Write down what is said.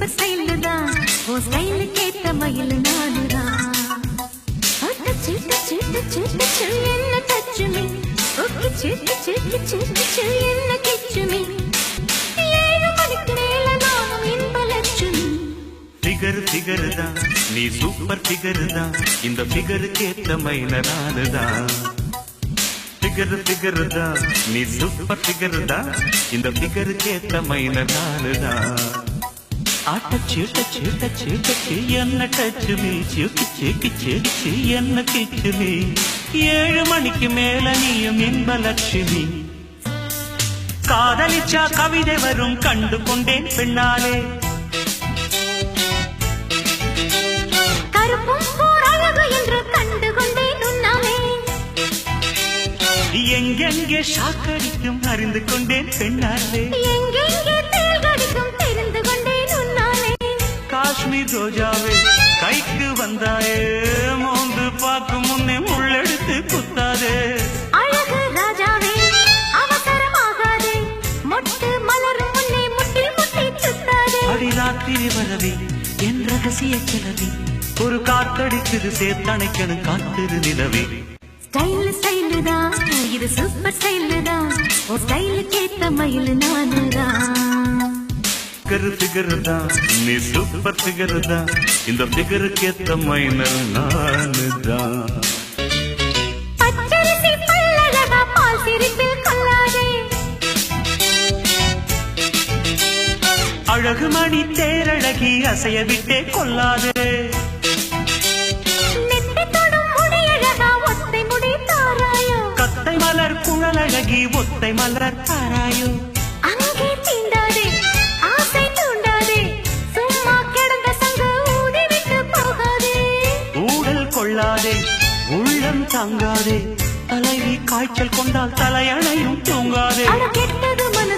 super style தான் ஓ style கேட்ட மயில் நானுதான் என்ன டச்சு மீ ஓகே சிட்டு என்ன கிச்சு மீ 7 மணிக்கு மேல நானும் இன்ப லட்சுமி ஃபிகர் தான் நீ சூப்பர் ஃபிகர் தான் இந்த ஃபிகருக்கு ஏத்த மயில் நானுதான் ஃபிகர் தான் நீ சூப்பர் ஃபிகர் தான் இந்த ஃபிகருக்கு ஏத்த மயில் நானுதான் ஆட்ட சீட்ட என்ன டச்சு மீ சேக்கு என்ன கிச்சு மீ 7 மணிக்கு மேல நீயும் இன்ப லட்சுமி காதலிச்சா கவிதை வரும் கண்டு கொண்டேன் பெண்ணாலே கருப்பும் போராழகு என்று கண்டு கொண்டேன் உன்னாலே எங்கெங்கே ஷாக்கடிக்கும் அறிந்து கொண்டேன் பெண்ணாலே எங்கெங்கே தேல்கடிக்கும் தெரிந்து கொண்டேன் உன்னாலே காஷ்மீர் ரோஜாவே கைக்கு வந்தாயே மோந்து பார்க்கும் முன்னே முள்ளெடுத்து குத்தாதே அழகு ராஜாவே அவசரமாகாதே மொட்டு மலரும் முன்னே முட்டி சுத்தாதே அடி ராத்திரி வரவே என் ரகசிய கிளவி ஒரு காத்தடிக்குது சேர்த்தணைக்கணும் காத்திரு நிலவே ஸ்டைல் தான் இது சூப்பர் ஸ்டைல் தான் ஓ ஸ்டைல் கேட்ட மயில் நானுதான் ஃபிகர் தான் நீ சூப்பர் ஃபிகர் தான் இந்த ஃபிகருக்கு ஏத்த மயில் நானுதான் பச்சரிசி பல்லழகா பால் சிரிப்பில் கொள்ளாதே அழகு மணி தேரழகி அசைய விட்டே கொள்ளாதே நெத்தி தொடும் முடியழகா ஒத்தை முடி தாராயோ கத்தை மலர் குழலழகி ஒத்தை மலர் தாராயோ அங்கே தீண்டாதே ஆசை தூண்டாதே சும்மா கிடந்த சங்கு ஊதி விட்டு போகாதே ஊடல் கொள்ளாதே உள்ளம் தாங்காதே தலைவி காய்ச்சல் கொண்டால் தலையணையும் தூங்காதே அட கெட்டது மன